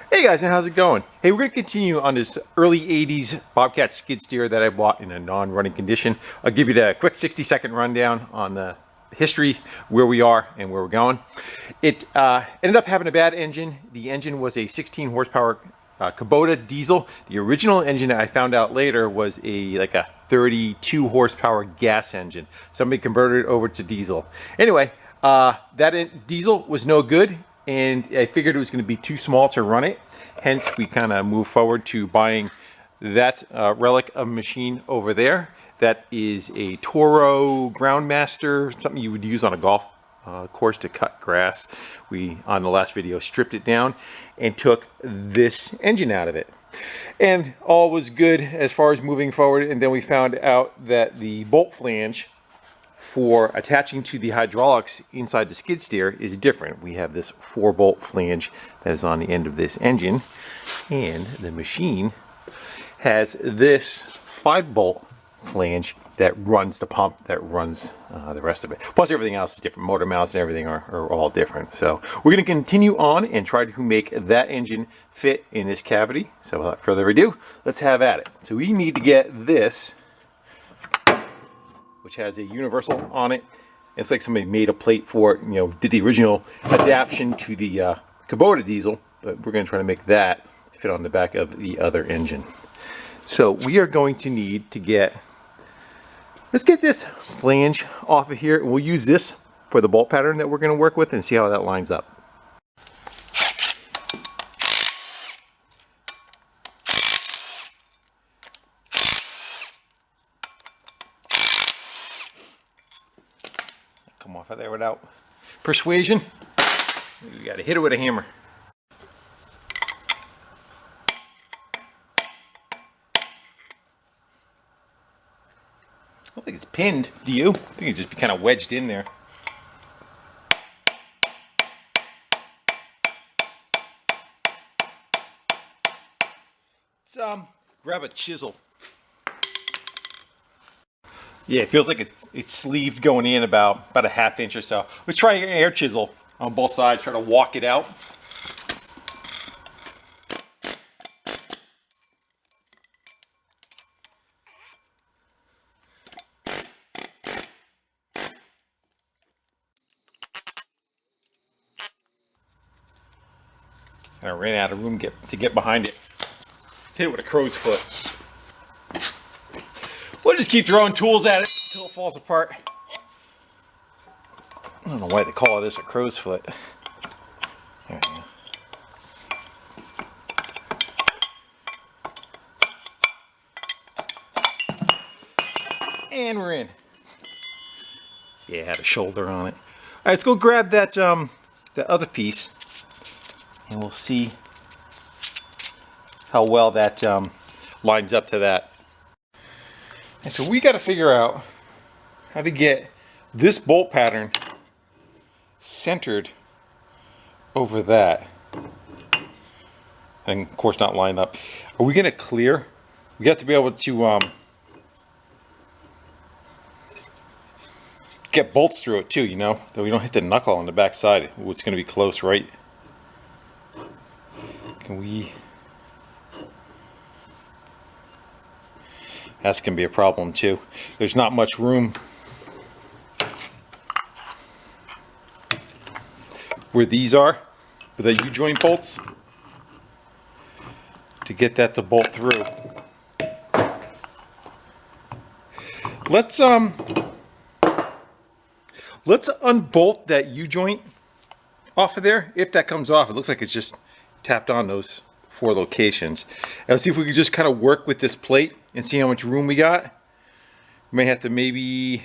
Hey guys, and how's it going? Hey, we're going to continue on this early 80s Bobcat Skid Steer that I bought in a non-running condition. I'll give you the quick 60-second rundown on the history, where we are and where we're going. It ended up having a bad engine. The engine was a 16 horsepower Kubota diesel. The original engine I found out later was like a 32 horsepower gas engine. Somebody converted it over to diesel. Anyway, that diesel was no good, and I figured it was going to be too small to run it. Hence, we kind of moved forward to buying that relic of a machine over there. That is a Toro Groundmaster, something you would use on a golf course to cut grass. We, on the last video, stripped it down and took this engine out of it. And all was good as far as moving forward. And then we found out that the bolt flange for attaching to the hydraulics inside the skid steer is different. We have this 4-bolt flange that is on the end of this engine, and the machine has this 5-bolt flange that runs the pump, that runs the rest of it. Plus everything else is different. Motor mounts and everything are all different. So we're going to continue on and try to make that engine fit in this cavity. So without further ado, let's have at it. So we need to get this, which has a universal on it. It's like somebody made a plate for it, did the original adaptation to the Kubota diesel, but we're going to try to make that fit on the back of the other engine. So we are going to need to let's get this flange off of here, and we'll use this for the bolt pattern that we're going to work with and see how that lines up. Come off of there without persuasion. You got to hit it with a hammer. I don't think it's pinned, do you? I think it'd just be kind of wedged in there. Let's grab a chisel. Yeah, it feels like it's sleeved going in about a ½ inch or so. Let's try an air chisel on both sides, try to walk it out. And I ran out of room to get behind it. Let's hit it with a crow's foot. We'll just keep throwing tools at it until it falls apart. I don't know why they call this a crow's foot. There we go. And we're in. Yeah, it had a shoulder on it. All right, let's go grab that the other piece, and we'll see how well that lines up to that. And so we got to figure out how to get this bolt pattern centered over that, and of course not lined up. Are we going to clear? We have to be able to get bolts through it too, that we don't hit the knuckle on the back side. Ooh, it's going to be close, right? Can we? That's going to be a problem too. There's not much room where these are, with the U-joint bolts, to get that to bolt through. Let's unbolt that U-joint off of there. If that comes off, it looks like it's just tapped on those 4 locations. And let's see if we can just kind of work with this plate and see how much room we got. We may have to, maybe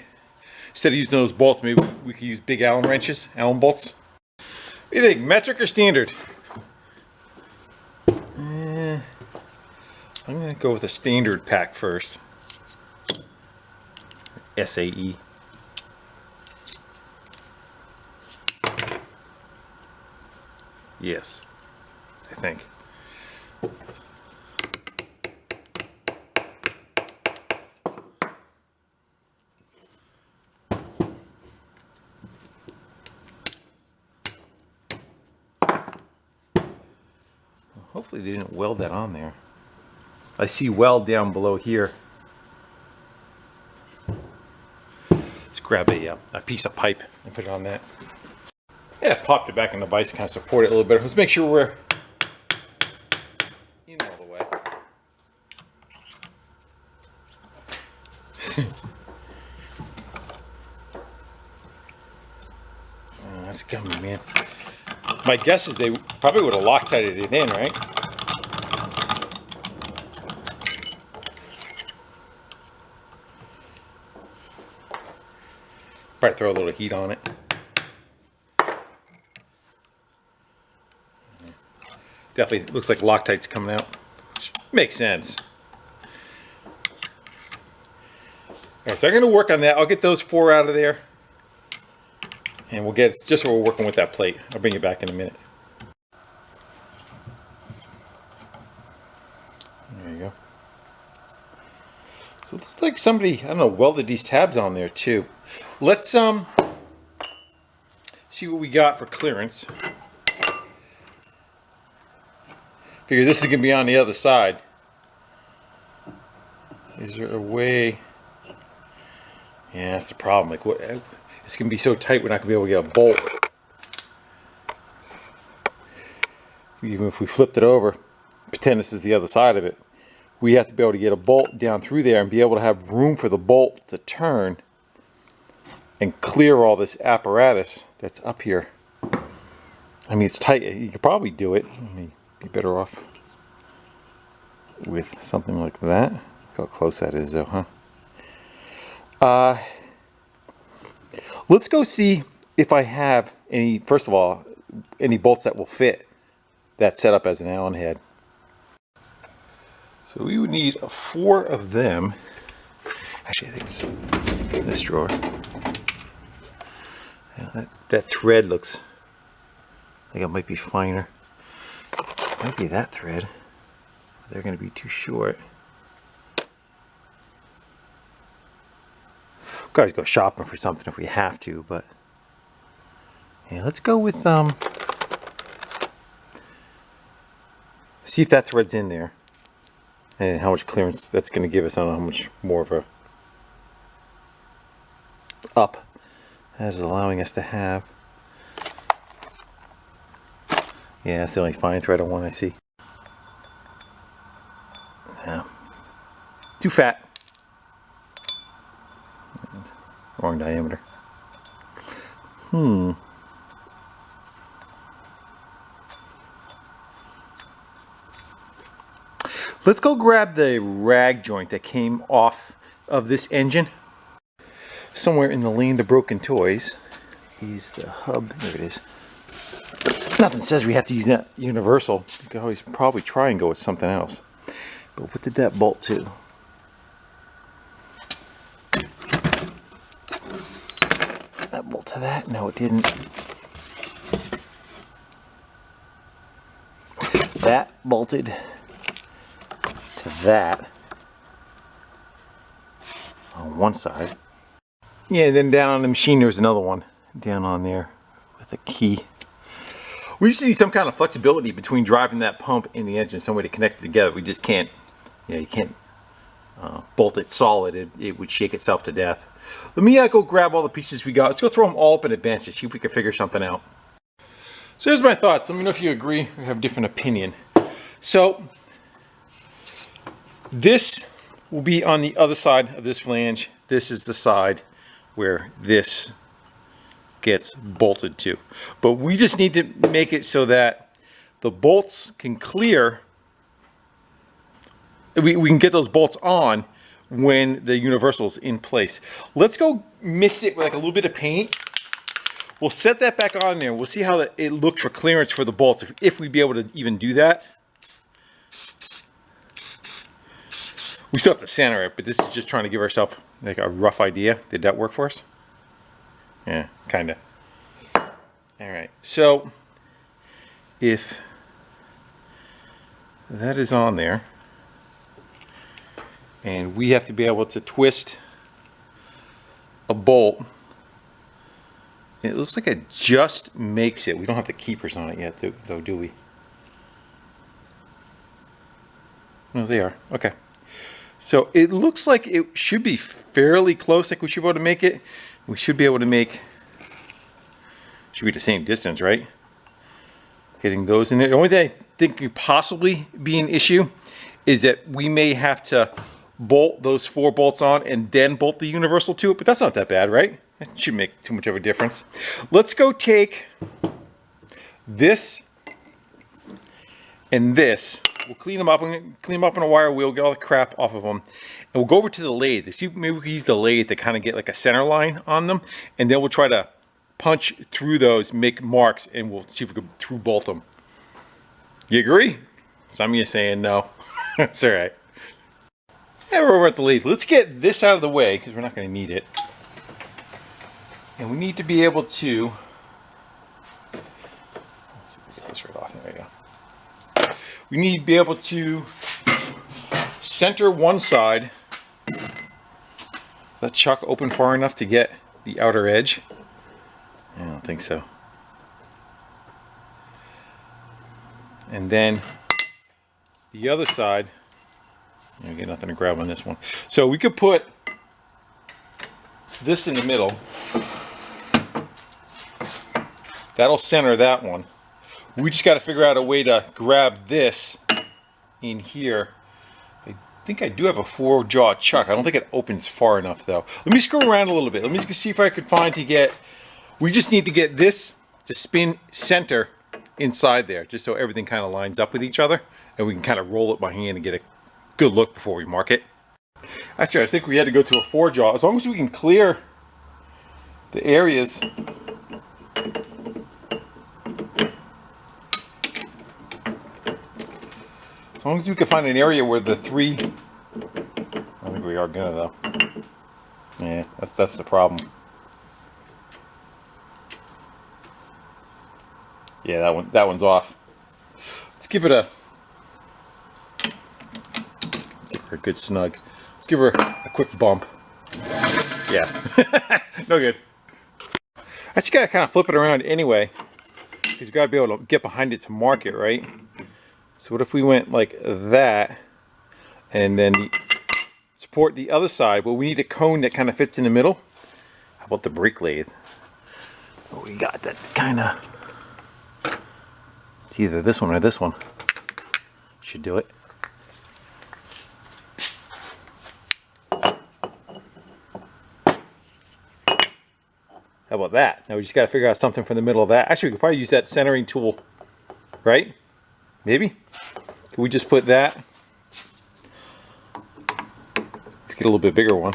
instead of using those bolts, maybe we could use big Allen wrenches, Allen bolts. What do you think, metric or standard? I'm gonna go with a standard pack first. SAE. Yes, I think. Hopefully they didn't weld that on there. I see weld down below here. Let's grab a piece of pipe and put it on that. Yeah, popped it back in the vise to kind of support it a little bit. Let's make sure we're in all the way. Oh, that's gummy, man. My guess is they probably would have Loctited it in, right? Probably throw a little heat on it. Definitely looks like Loctite's coming out, which makes sense. Alright, so I'm going to work on that. I'll get those 4 out of there. And we'll get, just so we're working with that plate. I'll bring you back in a minute. There you go. So it looks like somebody, I don't know, welded these tabs on there too. Let's see what we got for clearance. Figure this is going to be on the other side. Is there a way? Yeah, that's the problem. Like, what? It's going to be so tight we're not going to be able to get a bolt. Even if we flipped it over, pretend this is the other side of it, we have to be able to get a bolt down through there and be able to have room for the bolt to turn and clear all this apparatus that's up here. I mean, it's tight. You could probably do it. I mean, be better off with something like that. Look how close that is though, huh? Let's go see if I have any, first of all, any bolts that will fit that setup as an Allen head. So we would need 4 of them. Actually, I think it's in this drawer. Yeah, that thread looks like it might be finer. It might be that thread. They're going to be too short. We'll always go shopping for something if we have to, but yeah, let's go with see if that thread's in there and how much clearance that's going to give us. I don't know how much more of a up that is allowing us to have. Yeah, that's the only fine thread on one I see. Yeah. Too fat. Wrong diameter. Let's go grab the rag joint that came off of this engine. Somewhere in the land of broken toys. Here's the hub. There it is. Nothing says we have to use that universal. You could always probably try and go with something else. But what did that bolt to? That bolt to that? No, it didn't. That bolted to that on one side. Yeah, and then down on the machine there's another one down on there with a key. We just need some kind of flexibility between driving that pump and the engine, some way to connect it together. We just can't, you can't bolt it solid. It would shake itself to death. Let me go grab all the pieces we got. Let's go throw them all up in a bench and see if we can figure something out. So here's my thoughts. Let me know if you agree or have a different opinion. So this will be on the other side of this flange. This is the side where this gets bolted to. But we just need to make it so that the bolts can clear. We can get those bolts on when the universal's in place. Let's go mist it with like a little bit of paint. We'll set that back on there. We'll see how it looks for clearance for the bolts, if we'd be able to even do that. We still have to center it, but this is just trying to give ourselves like a rough idea. Did that work for us? Yeah, kinda. All right, so if that is on there, and we have to be able to twist a bolt, it looks like it just makes it. We don't have the keepers on it yet, though, do we? No, they are. Okay. So it looks like it should be fairly close, like we should be able to make it. We should be able to make, should be the same distance, right? Getting those in there. The only thing I think could possibly be an issue is that we may have to bolt those 4 bolts on and then bolt the universal to it, but that's not that bad, right? It shouldn't make too much of a difference. Let's go take this and this. We'll clean them up. I'm going to clean them up in a wire wheel, get all the crap off of them. And we'll go over to the lathe. See, maybe we can use the lathe to kind of get like a center line on them. And then we'll try to punch through those, make marks, and we'll see if we can through bolt them. You agree? Some of you saying no. That's all right. Yeah, we're over at the lathe. Let's get this out of the way because we're not going to need it. And we need to be able to, let's see if we get this right off. There we go. We need to be able to center one side. That chuck open far enough to get the outer edge? I don't think so. And then the other side, you get nothing to grab on this one. So we could put this in the middle. That'll center that one. We just got to figure out a way to grab this in here. I think I do have a 4-jaw chuck. I don't think it opens far enough though. Let me screw around a little bit. Let me see if I can find to get, we just need to get this to spin center inside there, just so everything kind of lines up with each other and we can kind of roll it by hand and get a good look before we mark it. Actually, I think we had to go to a 4-jaw. As long as we can clear the areas. As long as we can find an area where the 3, I don't think we are gonna though. Yeah, that's the problem. Yeah, that one's off. Let's give it a good snug. Let's give her a quick bump. Yeah, no good. I just gotta kind of flip it around anyway, because you gotta be able to get behind it to mark it, right? So what if we went like that, and then support the other side? Well, we need a cone that kind of fits in the middle. How about the brake lathe? Oh, we got that kind of. It's either this one or this one. Should do it. How about that? Now we just got to figure out something from the middle of that. Actually, we could probably use that centering tool, right? Maybe? Can we just put that? Let's get a little bit bigger one.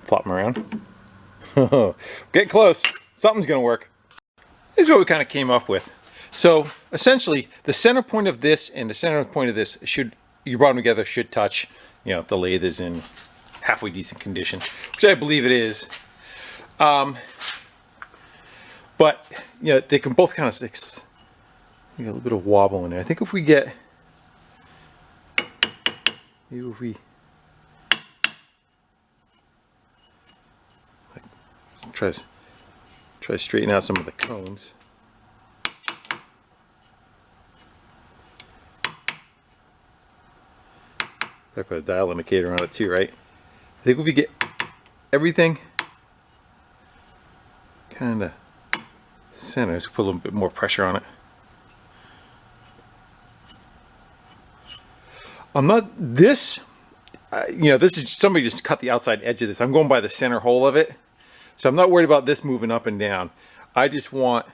Flop them around. Get close. Something's going to work. This is what we kind of came up with. So essentially, the center point of this and the center point of this should, you brought them together, should touch. You know, if the lathe is in halfway decent condition, which I believe it is. But you know, they can both kind of stick. A little bit of wobble in there. I think if we get, maybe if we like, try to straighten out some of the cones. I put a dial indicator on it too, right? I think if we get everything kind of center, let's put a little bit more pressure on it. I'm not, this, you know, this is, somebody just cut the outside edge of this. I'm going by the center hole of it. So I'm not worried about this moving up and down. I just want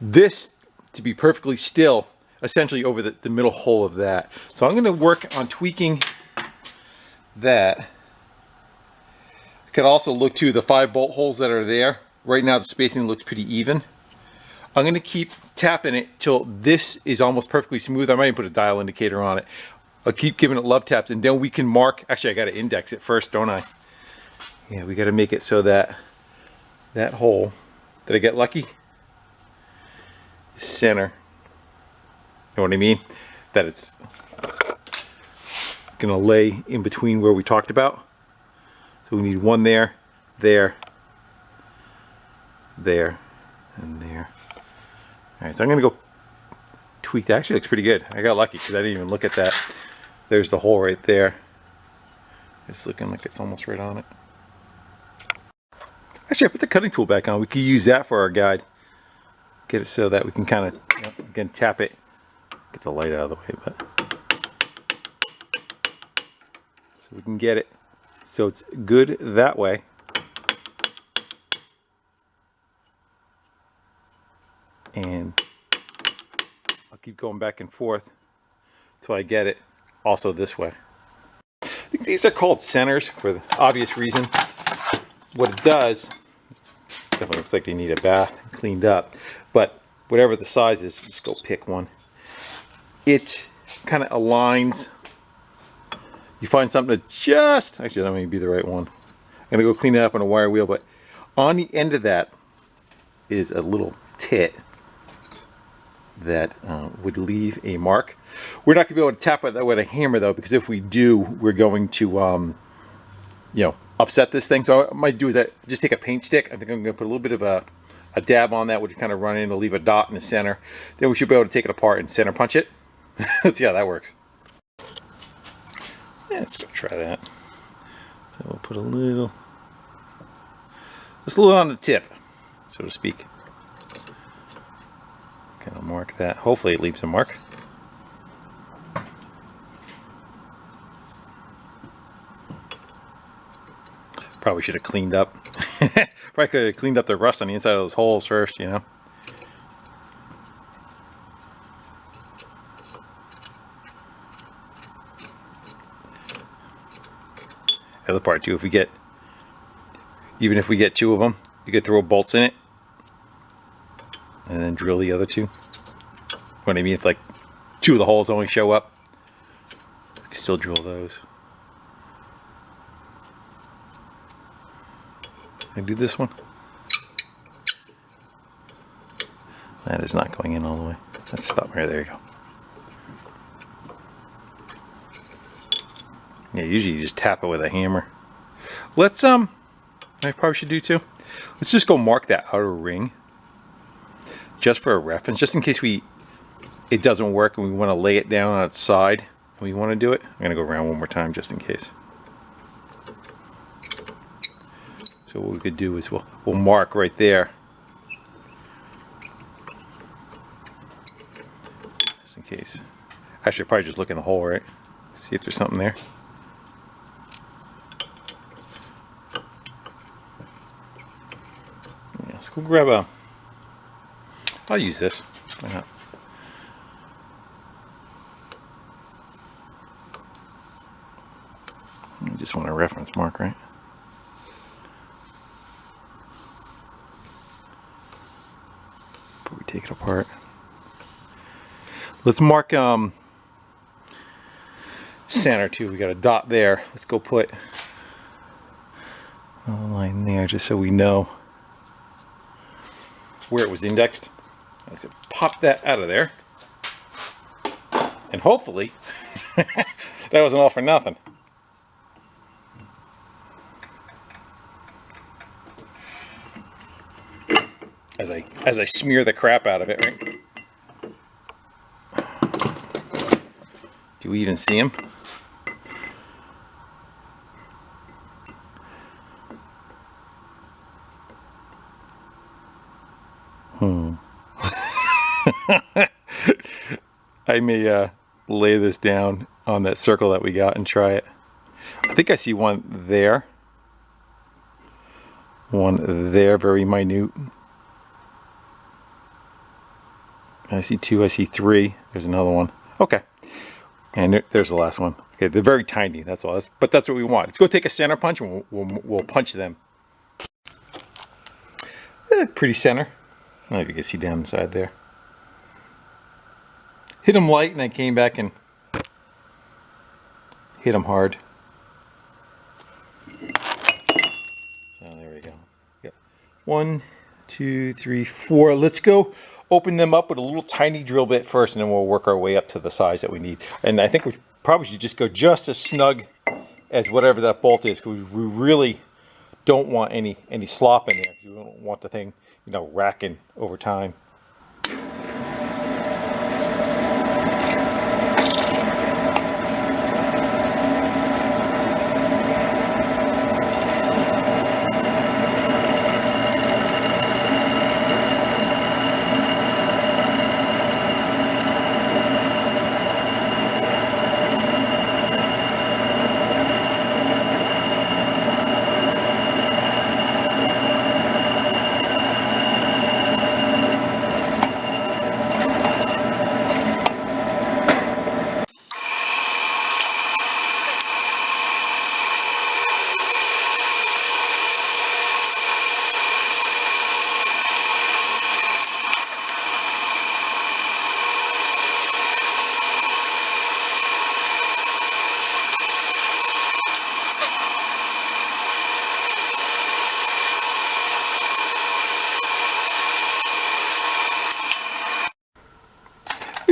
this to be perfectly still, essentially over the middle hole of that. So I'm going to work on tweaking that. I could also look to the 5 bolt holes that are there. Right now the spacing looks pretty even. I'm going to keep tapping it till this is almost perfectly smooth. I might even put a dial indicator on it. I'll keep giving it love taps, and then we can mark. Actually, I got to index it first, don't I? Yeah, we got to make it so that that hole, did I get lucky? Center. You know what I mean? That it's going to lay in between where we talked about. So we need one there, there, there, and there. Alright, so I'm going to go tweaked. It actually looks pretty good. I got lucky because I didn't even look at that. There's the hole right there. It's looking like it's almost right on it. Actually, I put the cutting tool back on. We could use that for our guide. Get it so that we can kind of, again, tap it. Get the light out of the way, but so we can get it so it's good that way. And I'll keep going back and forth until I get it also this way. I think these are called centers for the obvious reason. What it does, definitely looks like they need a bath and cleaned up, but whatever the size is, just go pick one. It kind of aligns. You find something that just, actually that may be the right one. I'm gonna go clean it up on a wire wheel, but on the end of that is a little tit that would leave a mark. We're not gonna be able to tap it that with a hammer though, because if we do, we're going to, you know, upset this thing. So what I might do is just take a paint stick. I think I'm gonna put a little bit of a dab on that, which kind of run in to leave a dot in the center. Then we should be able to take it apart and center punch it. Let's see how that works. Yeah, let's go try that. So we'll put just a little on the tip, so to speak. Kind of mark that. Hopefully it leaves a mark. Probably should have cleaned up. Probably could have cleaned up the rust on the inside of those holes first, you know. The other part too, even if we get two of them, you could throw bolts in it and then drill the other two. What I mean, if like two of the holes only show up, you can still drill those. Can I do this one? That is not going in all the way. Let's stop right there. You go. Yeah, usually you just tap it with a hammer. Let's I probably should do too. Let's just go mark that outer ring, just for a reference, just in case it doesn't work and we want to lay it down on its side and we want to do it. I'm gonna go around one more time just in case. So what we could do is we'll mark right there, just in case. Actually, probably just look in the hole, right? See if there's something there. Yeah, let's go grab I'll use this. Why not? I just want a reference mark, right? Before we take it apart. Let's mark center too. We got a dot there. Let's go put a line there just so we know where it was indexed. Let's pop that out of there. And hopefully that wasn't all for nothing. As I smear the crap out of it, right? Do we even see him? I may lay this down on that circle that we got and try it. I think I see one there. One there, very minute. I see two, I see three. There's another one. Okay. And there's the last one. Okay, they're very tiny, that's all. But that's what we want. Let's go take a center punch and we'll punch them. Pretty center. I don't know if you can see down inside there. Hit them light and I came back and hit them hard. So there we go. Yep. 1, 2, 3, 4. Let's go open them up with a little tiny drill bit first, and then we'll work our way up to the size that we need. And I think we probably should just go just as snug as whatever that bolt is, because we really don't want any slop in there. We don't want the thing, you know, racking over time.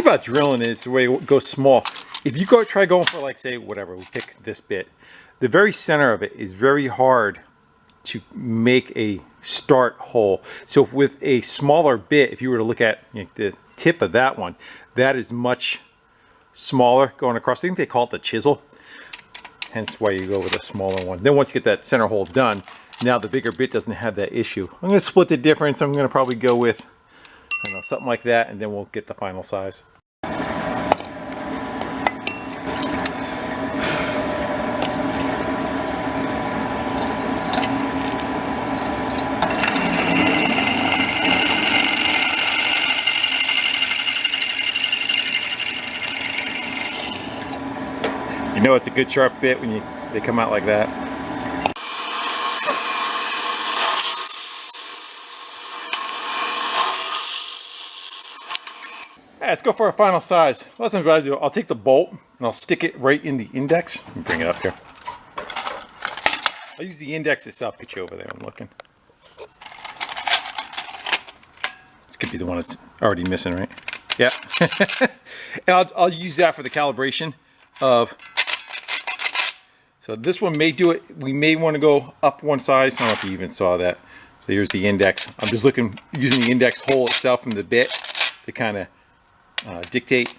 about drilling is the way it goes small. If you try going for, like, say, whatever, we'll pick this bit. The very center of it is very hard to make a start hole. So with a smaller bit, if you were to look at, you know, the tip of that one, that is much smaller going across. I think they call it the chisel. Hence why you go with a smaller one. Then once you get that center hole done, now the bigger bit doesn't have that issue. I'm going to split the difference. I'm going to probably go with, I don't know, something like that, and then we'll get the final size. You know it's a good sharp bit when they come out like that. Right, let's go for our final size. Last thing I do, I'll take the bolt and I'll stick it right in the index. Let me bring it up here. I'll use the index itself. Get you over there. I'm looking. This could be the one that's already missing, right? Yeah. And I'll use that for the calibration of. So this one may do it. We may want to go up one size. I don't know if you even saw that. So here's the index. I'm just looking, using the index hole itself from the bit to kind of dictate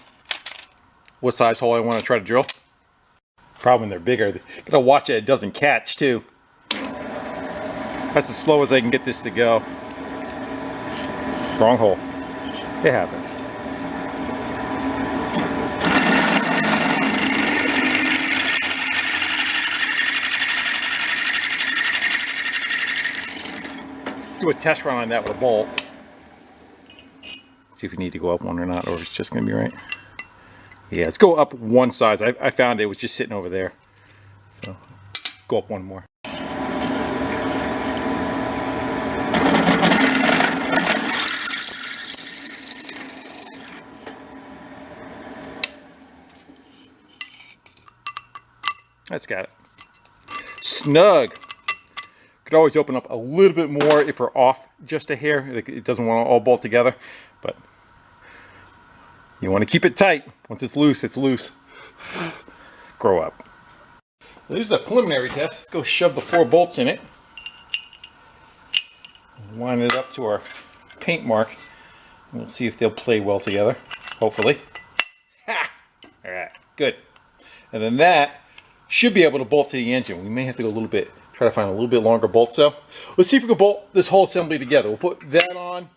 what size hole I want to try to drill. Problem when they're bigger, you gotta watch it doesn't catch too. That's as slow as I can get this to go. Wrong hole. It happens. Do a test run on that with a bolt. See if we need to go up one or not, or it's just going to be right. Yeah, let's go up one size. I found it was just sitting over there. So, go up one more. That's got it. Snug. Could always open up a little bit more if we're off just a hair. It doesn't want to all bolt together, but you want to keep it tight. Once it's loose, it's loose. Grow up. There's a preliminary test. Let's go shove the 4 bolts in it. Line it up to our paint mark. And we'll see if they'll play well together. Hopefully. Ha! All right, good. And then that should be able to bolt to the engine. We may have to go a little bit. Try to find a little bit longer bolt cell. Let's see if we can bolt this whole assembly together. We'll put that on,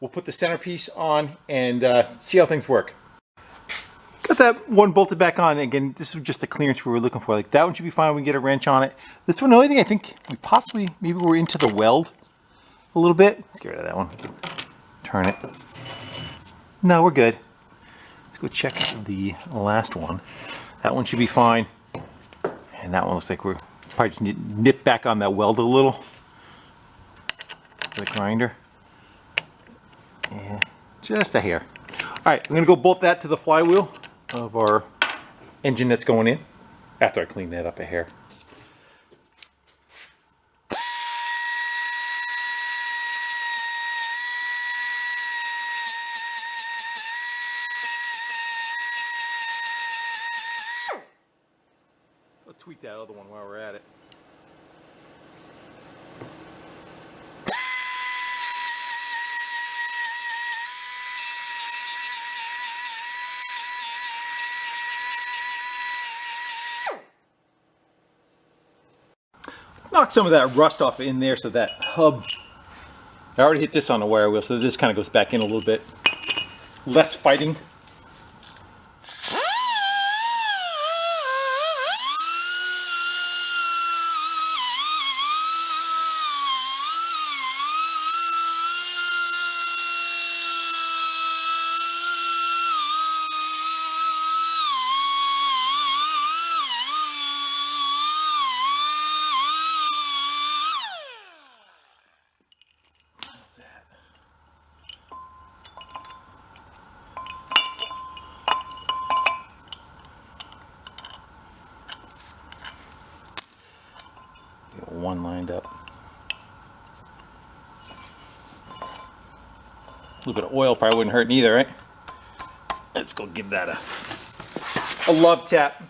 we'll put the centerpiece on, and see how things work. Got that one bolted back on. Again, this was just a clearance we were looking for. Like that one should be fine. We can get a wrench on it. This one, the only thing I think we possibly, maybe we're into the weld a little bit. Let's get rid of that one. Turn it. No, we're good. Let's go check the last one. That one should be fine. And that one looks like we're probably just need to nip back on that weld a little. The grinder. Yeah, just a hair. All right, I'm gonna go bolt that to the flywheel of our engine that's going in after I clean that up a hair. I'll tweak that other one while we're at it. Knock some of that rust off in there so that hub, I already hit this on the wire wheel, so this kind of goes back in a little bit. Less fighting. One lined up. A little bit of oil probably wouldn't hurt neither, right? Let's go give that a love tap.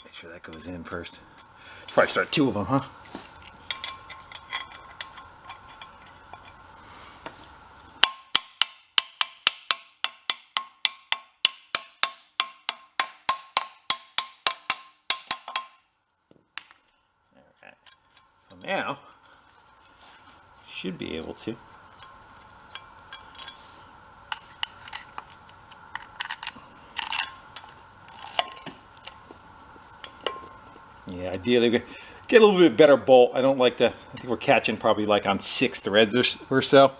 Make sure that goes in first. Probably start 2 of them, huh? Okay. So now, should be able to. Yeah, ideally get a little bit better bolt. I don't like to, I think we're catching probably like on 6 threads or so.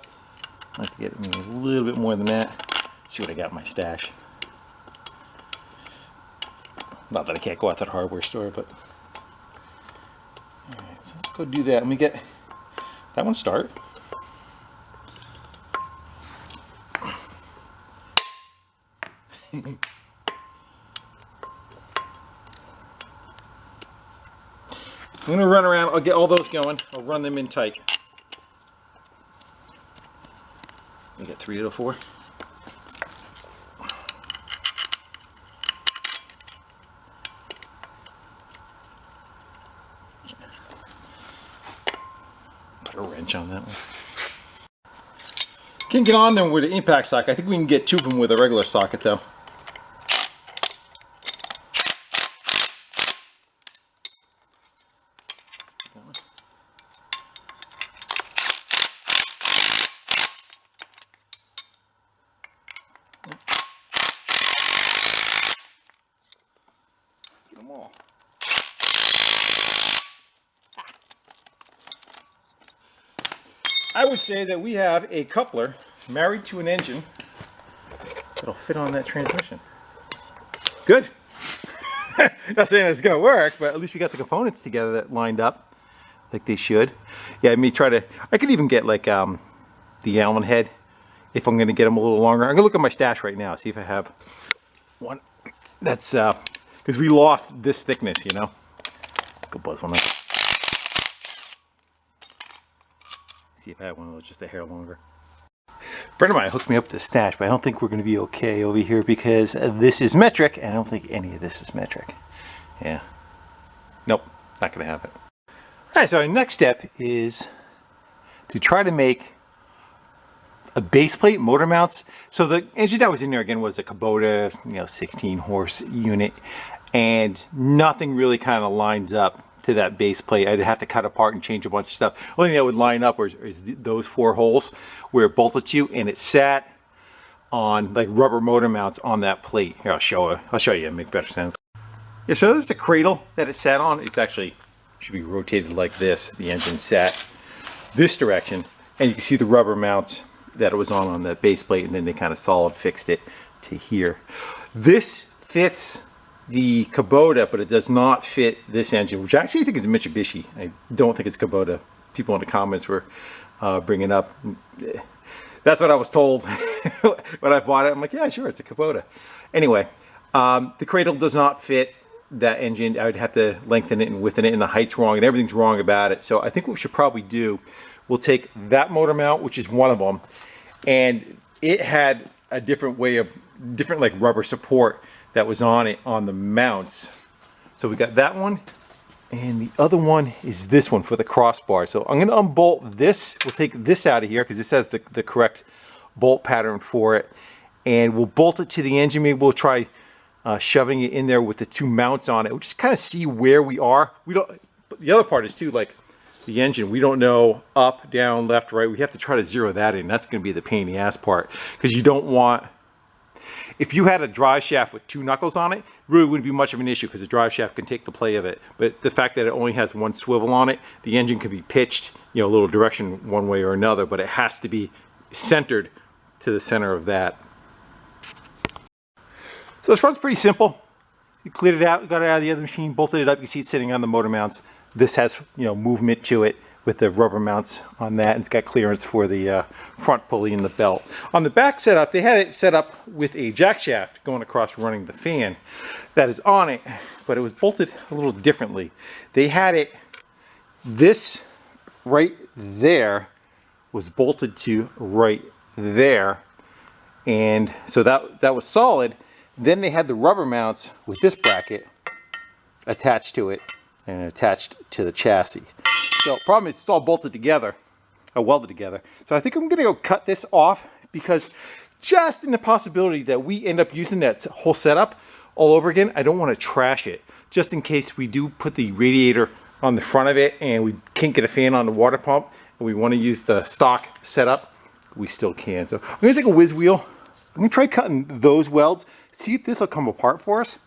I like to get maybe a little bit more than that. See what I got in my stash. Not that I can't go out to the hardware store, but. Alright, so let's go do that. Let me get that one start. I'm going to run around, I'll get all those going, I'll run them in tight. We get 3 to 4. Put a wrench on that one. Can't get on them with an impact socket. I think we can get 2 of them with a regular socket though. Get them all. I would say that we have a coupler married to an engine that'll fit on that transmission. Good. Not saying it's going to work, but at least we got the components together that lined up like they should. Yeah, I could even get like the Allen head if I'm going to get them a little longer. I'm going to look at my stash right now, see if I have one that's, because we lost this thickness, you know. Let's go buzz one up. See if I have one of those just a hair longer. A friend of mine hooked me up with this stash, but I don't think we're going to be okay over here because this is metric, and I don't think any of this is metric. Yeah. Nope, not going to have it. Alright, so our next step is to try to make a base plate motor mounts. So the engine that was in there again was a Kubota, 16 horse unit, and nothing really kind of lines up to that base plate. I'd have to cut apart and change a bunch of stuff. Only thing that would line up is those 4 holes where it bolted to, and it sat on like rubber motor mounts on that plate. Here, I'll show you, it'll make better sense. Yeah, so there's the cradle that it sat on. It's actually should be rotated like this. The engine sat this direction, and you can see the rubber mounts that it was on that base plate, and then they kind of solid fixed it to here. This fits the Kubota, but it does not fit this engine, which I actually think is a Mitsubishi. I don't think it's Kubota. People in the comments were bringing up. That's what I was told when I bought it. I'm like, yeah, sure, it's a Kubota. Anyway, the cradle does not fit that engine. I would have to lengthen it and widthen it, and the height's wrong, and everything's wrong about it. So I think what we should probably do, we'll take that motor mount, which is one of them, and it had a different like rubber support that was on it on the mounts. So we got that one, and the other one is this one for the crossbar. So I'm going to unbolt this. We'll take this out of here because this has the correct bolt pattern for it, and we'll bolt it to the engine. Maybe we'll try shoving it in there with the 2 mounts on it. We'll just kind of see where we are. We don't. But the other part is too, like the engine, we don't know up, down, left, right. We have to try to zero that in. That's going to be the pain in the ass part, because you don't want. If you had a drive shaft with 2 knuckles on it, really wouldn't be much of an issue because the drive shaft can take the play of it. But the fact that it only has 1 swivel on it, the engine can be pitched, a little direction one way or another, but it has to be centered to the center of that. So this front's pretty simple. You cleared it out, got it out of the other machine, bolted it up. You see it sitting on the motor mounts. This has, movement to it with the rubber mounts on that, and it's got clearance for the front pulley and the belt. On the back setup, they had it set up with a jack shaft going across running the fan that is on it, but it was bolted a little differently. They had it, this right there was bolted to right there, and so that was solid. Then they had the rubber mounts with this bracket attached to it and attached to the chassis. So problem is it's all bolted together, welded together. So I think I'm gonna go cut this off, because just in the possibility that we end up using that whole setup all over again, I don't want to trash it. Just in case we do put the radiator on the front of it and we can't get a fan on the water pump and we want to use the stock setup, we still can. So I'm gonna take a whiz wheel. I'm gonna try cutting those welds, see if this will come apart for us.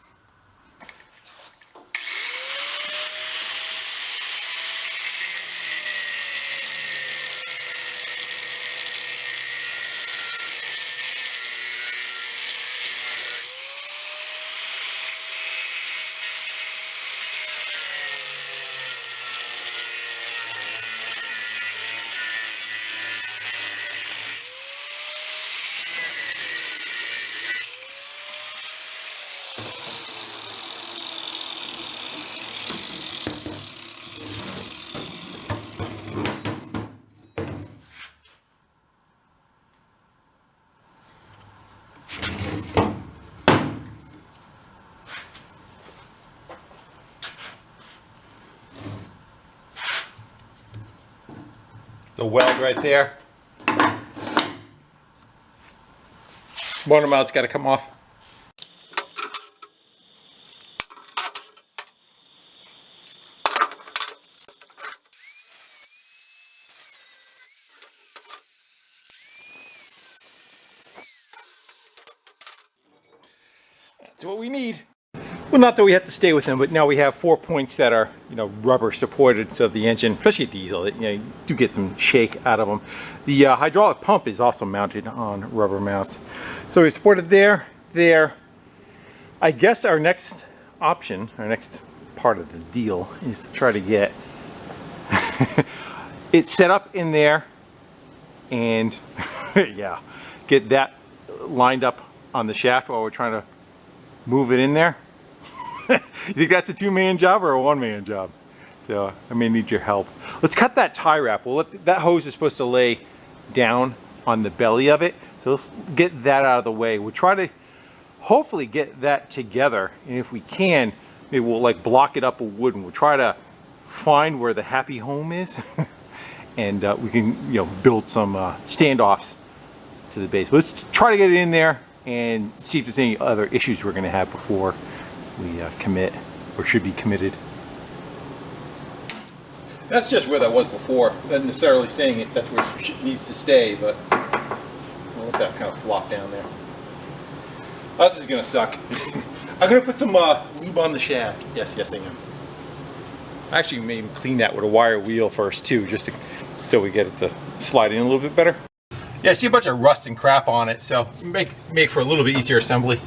The weld right there. Motor mount's got to come off. That's what we need. Well, not that we have to stay with them, but now we have 4 points that are, you know, rubber supported, so the engine, especially a diesel, you know, you do get some shake out of them. The hydraulic pump is also mounted on rubber mounts. So we supported there, there. I guess our next option, our next part of the deal, is to try to get it set up in there and yeah, get that lined up on the shaft while we're trying to move it in there. You think that's a two-man job or a one-man job? So I may need your help. Let's cut that tie wrap. We'll let that hose is supposed to lay down on the belly of it. So let's get that out of the way. We'll try to hopefully get that together, and if we can, maybe we'll like block it up with wood, and we'll try to find where the happy home is, and we can, you know, build some standoffs to the base. Let's try to get it in there and see if there's any other issues we're going to have before we commit, or should be committed. That's just where that was before. Not necessarily saying it that's where it needs to stay, but we'll let that kind of flop down there. Oh, this is gonna suck. I'm gonna put some lube on the shaft. Yes, I am. I actually may even clean that with a wire wheel first too, just to, so we get it to slide in a little bit better. Yeah, I see a bunch of rust and crap on it, so make for a little bit easier assembly.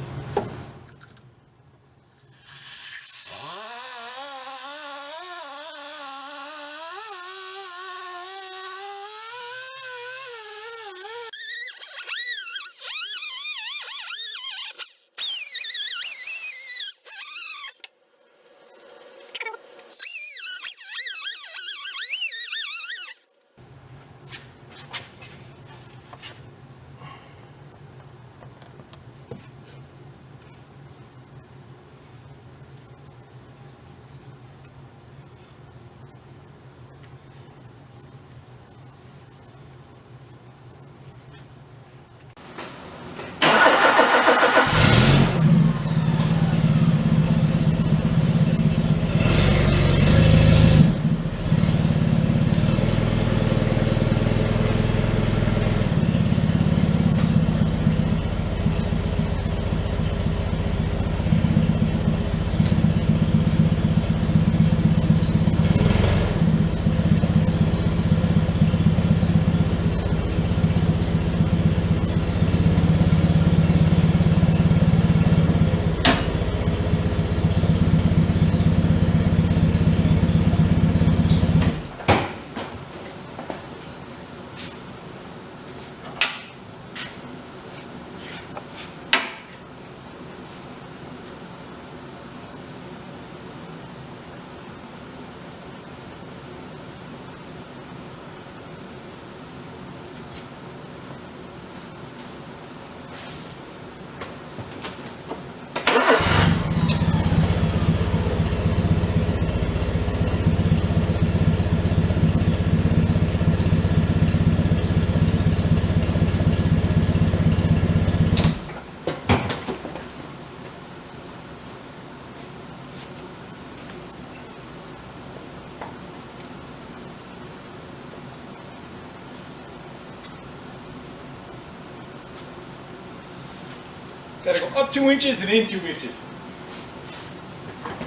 Gotta go up 2 inches and in 2 inches.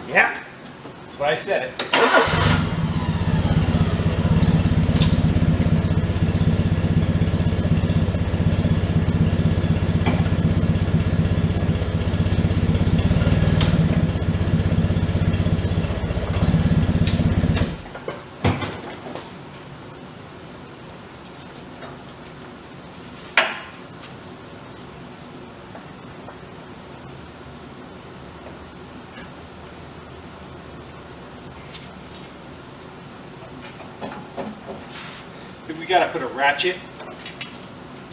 Yeah, that's what I said it. We gotta put a ratchet.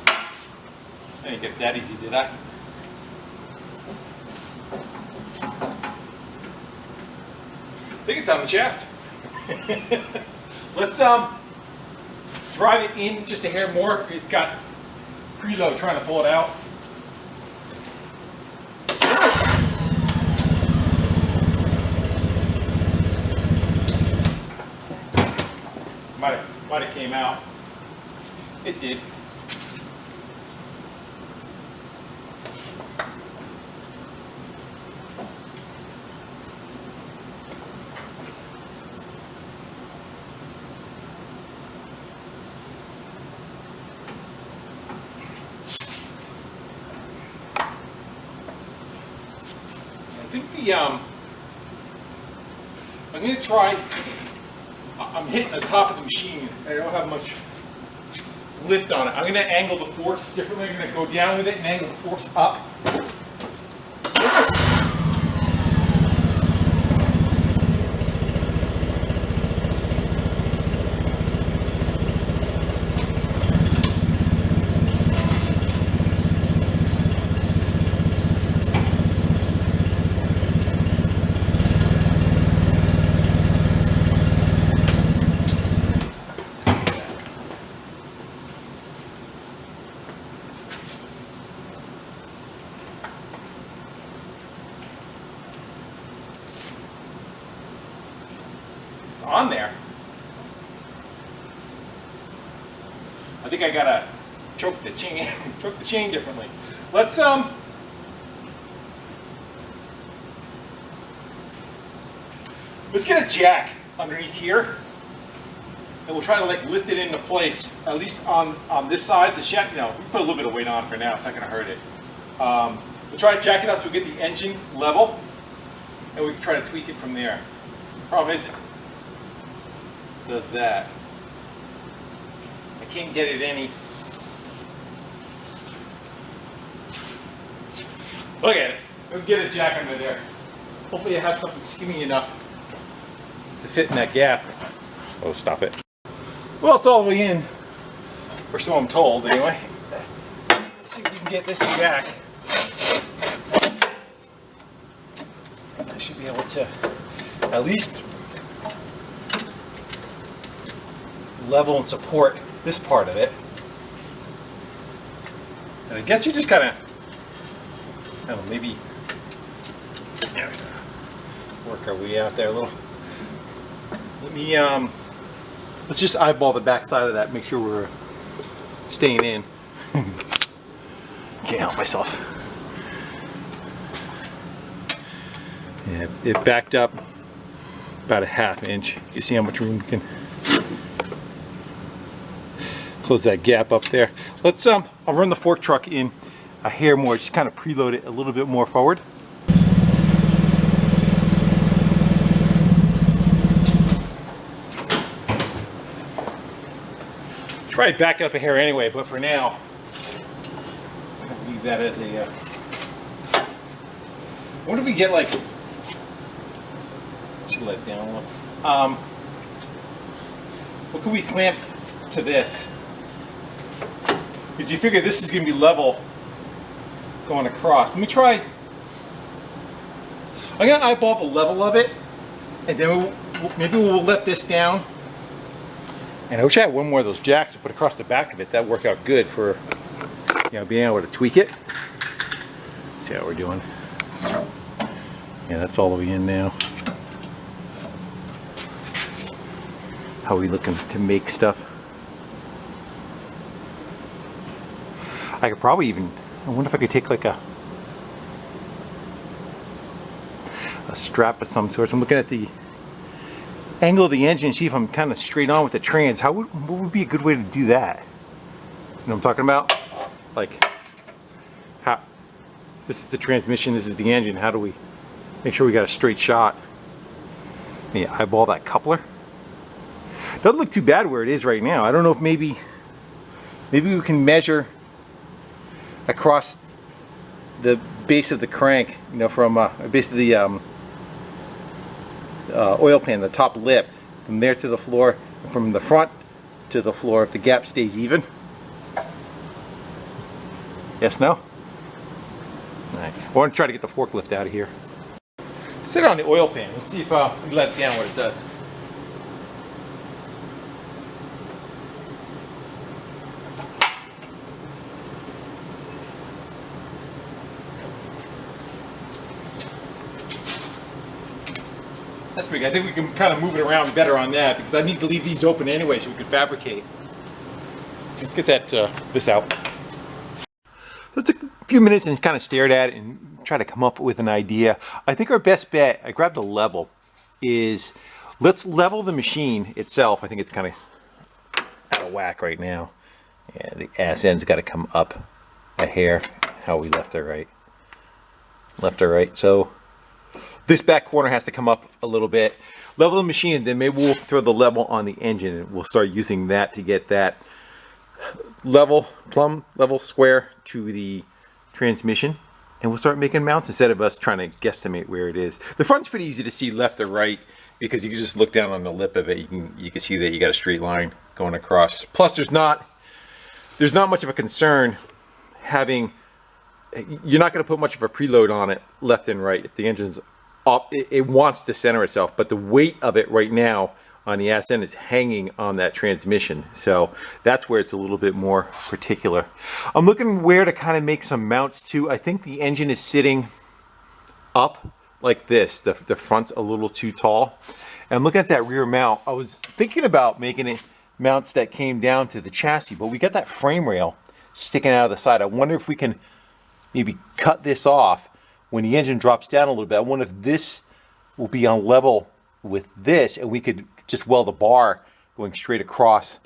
I didn't get that easy, did I? I think it's on the shaft. Let's drive it in just a hair more. It's got preload trying to pull it out. Might have came out. It did. I think the I'm going to try. I'm hitting the top of the machine. I don't have much lift on it. I'm going to angle the forks differently. I'm going to go down with it and angle the forks up. It's on there. I think I gotta choke the chain, choke the chain differently. Let's get a jack underneath here, and we'll try to like lift it into place. At least on this side, the shaft. You know, we put a little bit of weight on for now. It's not gonna hurt it. We'll try to jack it up so we get the engine level, and we can try to tweak it from there. Problem is, does that. I can't get it any. Look at it. We'll get a jack under there. Hopefully I have something skinny enough to fit in that gap. Oh, stop it. Well, it's all the way in, or so I'm told anyway. Let's see if we can get this jack. I should be able to at least level and support this part of it. And I guess you just kind of, I don't know, maybe, yeah, work our way out there a little. Let me, let's just eyeball the back side of that, make sure we're staying in. Can't help myself. Yeah, it backed up about a ½ inch. You see how much room we can close that gap up there. Let's I'll run the fork truck in a hair more, just kind of preload it a little bit more forward. Try to back it up a hair anyway, but for now, I'm gonna leave that as a. What if we get like? Should let it down a little. What can we clamp to this? Because you figure this is going to be level going across. Let me try. I'm going to eyeball the level of it, and then maybe we'll let this down. And I wish I had one more of those jacks to put across the back of it. That'd work out good for, you know, being able to tweak it. Let's see how we're doing. Yeah, that's all the way in now. How are we looking to make stuff? I could probably even, I wonder if I could take like a a strap of some sort. So I'm looking at the angle of the engine, see if I'm kind of straight on with the trans. What would be a good way to do that? You know what I'm talking about? Like, how, this is the transmission, this is the engine. How do we make sure we got a straight shot? Yeah, eyeball that coupler. Doesn't look too bad where it is right now. I don't know if maybe we can measure across the base of the crank, you know, from base of the oil pan, the top lip, from there to the floor, and from the front to the floor, if the gap stays even. Yes, no? All right. I want to try to get the forklift out of here. Sit it on the oil pan. Let's see if we let it down what it does. That's pretty good. I think we can kind of move it around better on that because I need to leave these open anyway so we can fabricate. Let's get that this out. Let's take a few minutes and kind of stare at it and try to come up with an idea. I think our best bet, I grabbed a level, is let's level the machine itself. I think it's kind of out of whack right now. Yeah, the ass end's got to come up a hair. How we left or right? Left or right. So this back corner has to come up a little bit. Level the machine, and then maybe we'll throw the level on the engine and we'll start using that to get that level, plumb level square to the transmission. And we'll start making mounts instead of us trying to guesstimate where it is. The front's pretty easy to see left or right because you can just look down on the lip of it. You can see that you got a straight line going across. Plus there's not much of a concern having, you're not going to put much of a preload on it left and right. If the engine's up, it wants to center itself, but the weight of it right now on the ass end is hanging on that transmission. So that's where it's a little bit more particular. I'm looking where to kind of make some mounts too. I think the engine is sitting up like this. The front's a little too tall. And I'm looking at that rear mount. I was thinking about making it mounts that came down to the chassis, but we got that frame rail sticking out of the side. I wonder if we can maybe cut this off when the engine drops down a little bit. I wonder if this will be on level with this and we could just weld the bar going straight across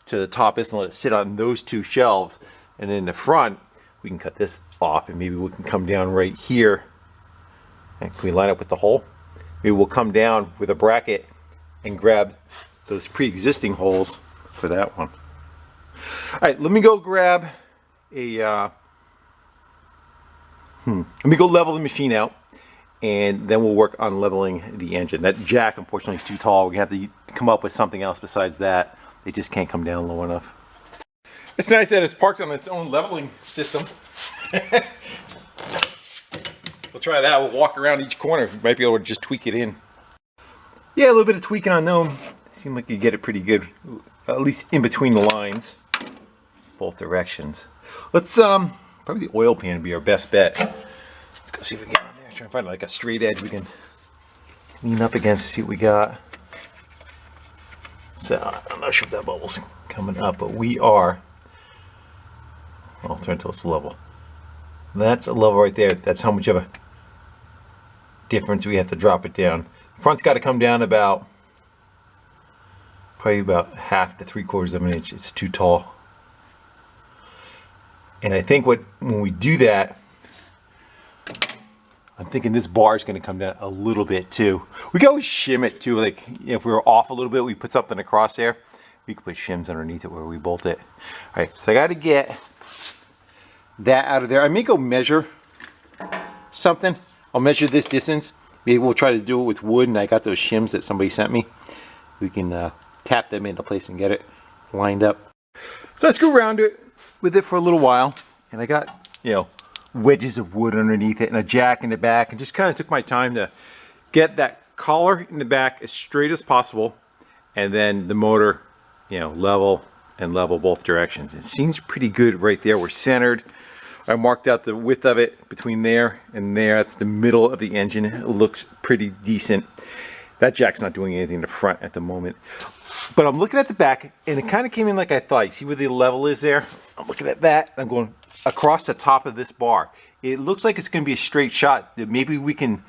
to the top and let it sit on those two shelves. And then in the front, we can cut this off and maybe we can come down right here. And can we line up with the hole? Maybe we'll come down with a bracket and grab those pre-existing holes for that one. All right, let me go grab a let me go level the machine out, and then we'll work on leveling the engine. That jack, unfortunately, is too tall. We're gonna have to come up with something else besides that. They just can't come down low enough. It's nice that it's parked on its own leveling system. We'll try that. We'll walk around each corner. We might be able to just tweak it in. Yeah, a little bit of tweaking on them. Seemed like you get it pretty good, at least in between the lines, both directions. Let's probably the oil pan would be our best bet. Let's go see if we can get on there. Try and find like a straight edge we can lean up against, see what we got. So I'm not sure if that bubble's coming up, but we are. I'll turn until it's level. That's a level right there. That's how much of a difference we have to drop it down. Front's got to come down about probably about 1/2 to 3/4 of an inch. It's too tall. And I think when we do that, I'm thinking this bar is going to come down a little bit too. We can always shim it too. Like, you know, if we were off a little bit, we put something across there. We can put shims underneath it where we bolt it. All right, so I got to get that out of there. I may go measure something. I'll measure this distance. Maybe we'll try to do it with wood, and I got those shims that somebody sent me. We can tap them into place and get it lined up. So I screw around it with it for a little while, and I got, you know, wedges of wood underneath it and a jack in the back, and just kind of took my time to get that collar in the back as straight as possible, and then the motor, you know, level both directions. It seems pretty good right there. We're centered. I marked out the width of it between there and there. That's the middle of the engine. It looks pretty decent. That jack's not doing anything in the front at the moment. But I'm looking at the back, and it kind of came in like I thought. You see where the level is there? I'm looking at that. I'm going across the top of this bar. It looks like it's going to be a straight shot. That maybe we can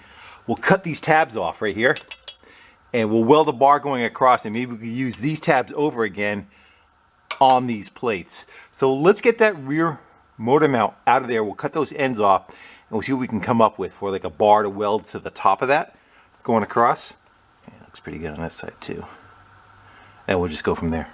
we'll cut these tabs off right here, and we'll weld a bar going across, and maybe we can use these tabs over again on these plates. So let's get that rear motor mount out of there. We'll cut those ends off, and we'll see what we can come up with for like a bar to weld to the top of that going across. Yeah, looks pretty good on that side too. And we'll just go from there.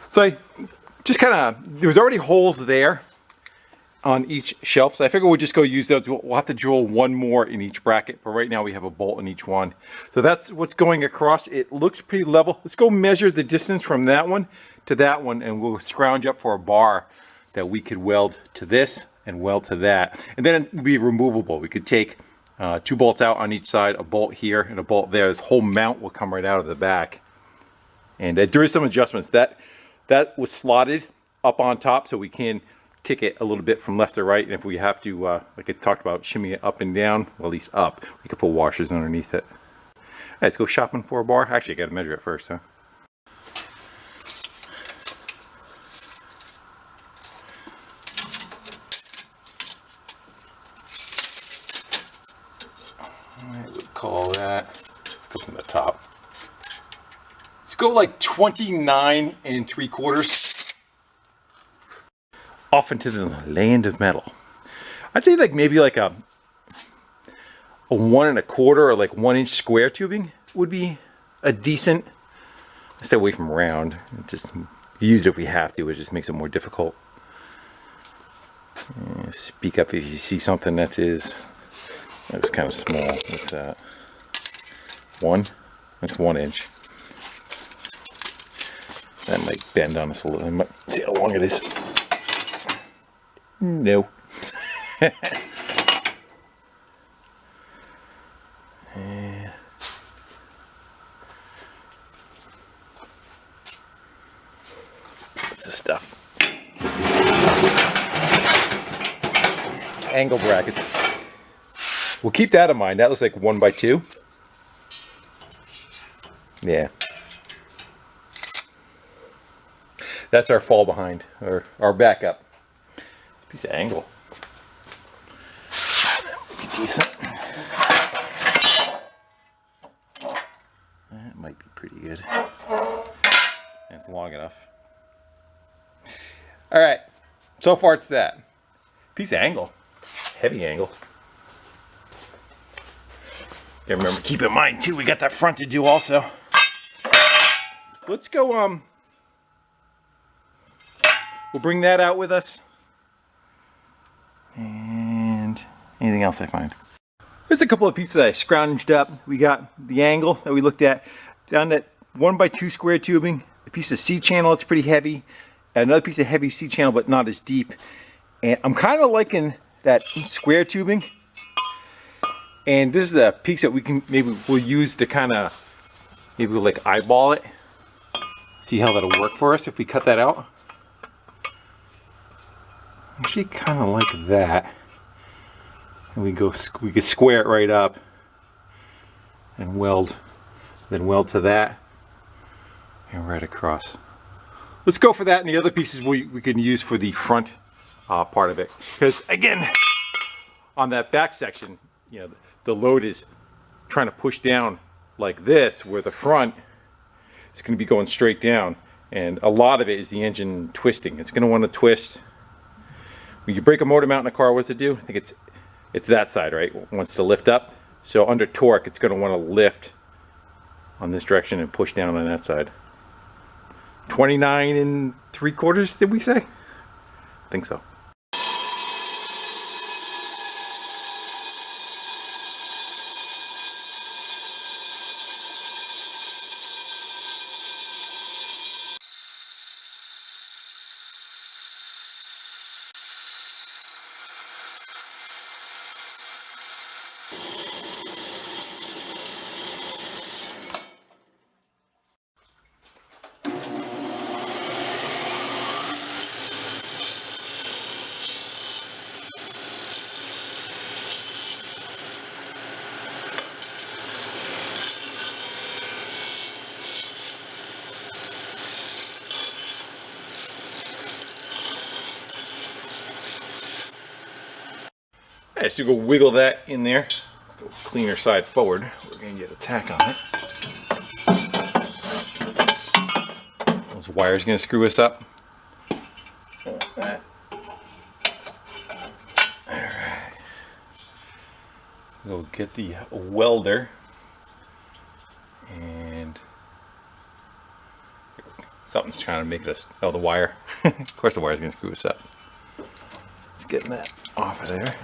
So I just there was already holes there on each shelf, so I figured we'll just go use those. We'll have to drill one more in each bracket, but right now we have a bolt in each one. So that's what's going across. It looks pretty level. Let's go measure the distance from that one to that one, and we'll scrounge up for a bar that we could weld to this and weld to that. And then it would be removable. We could take 2 bolts out on each side, a bolt here and a bolt there. This whole mount will come right out of the back. And there is some adjustments. That was slotted up on top, so we can kick it a little bit from left to right. And if we have to, like I talked about, shimmy it up and down, well, at least up, we could put washers underneath it. All right, let's go shopping for a bar. Actually, I got to measure it first, huh? All right, we'll call that. Let's go from the top. Let's go like 29 3/4. Off into the land of metal. I'd say like maybe like a 1 1/4 or like 1-inch square tubing would be a decent. Stay away from round. Just use it if we have to. It just makes it more difficult. Speak up if you see something that was kind of small. What's that? 1. That's 1 inch. That might bend on us a little. See how long it is. No. What's this stuff? Angle brackets. We'll keep that in mind. That looks like 1x2. Yeah. That's our fall behind, or our backup. Piece of angle. Decent. That might be pretty good. It's long enough. All right. So far it's that. Piece of angle. Heavy angle. Gotta remember, keep in mind too, we got that front to do also. Let's go, we'll bring that out with us. And anything else I find. There's a couple of pieces I scrounged up. We got the angle that we looked at. Down that 1x2 square tubing. A piece of C-channel, it's pretty heavy. Another piece of heavy C-channel, but not as deep. And I'm kind of liking that square tubing. And this is the piece that we'll use to kind of, maybe we'll like eyeball it. See how that'll work for us if we cut that out. Actually kind of like that. And we could square it right up and weld to that and right across. Let's go for that, and the other pieces we can use for the front part of it. Because again, on that back section, you know, the load is trying to push down like this, where the front is going to be going straight down, and a lot of it is the engine twisting. It's going to want to twist. When you break a motor mount in a car, what's it do? I think it's that side, right? It wants to lift up. So under torque, it's going to want to lift on this direction and push down on that side. 29 3/4, did we say? I think so. Alright, so we'll wiggle that in there. Go cleaner side forward. We're going to get a tack on it. Those wires going to screw us up. Like that. Alright. We'll get the welder. And something's trying to make us, oh, the wire. Of course the wire's going to screw us up. Let's get that off of there.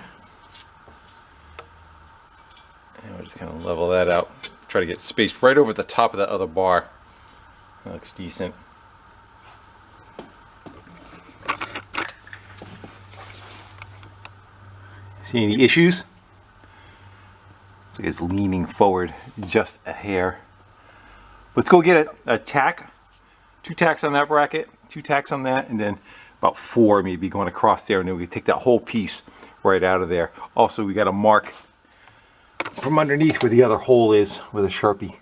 And we'll just kind of level that out. Try to get spaced right over the top of that other bar. That looks decent. See any issues? Looks like it's leaning forward just a hair. Let's go get a tack. 2 tacks on that bracket, 2 tacks on that, and then about 4 maybe going across there, and then we take that whole piece right out of there. Also, we got to mark from underneath where the other hole is with a Sharpie.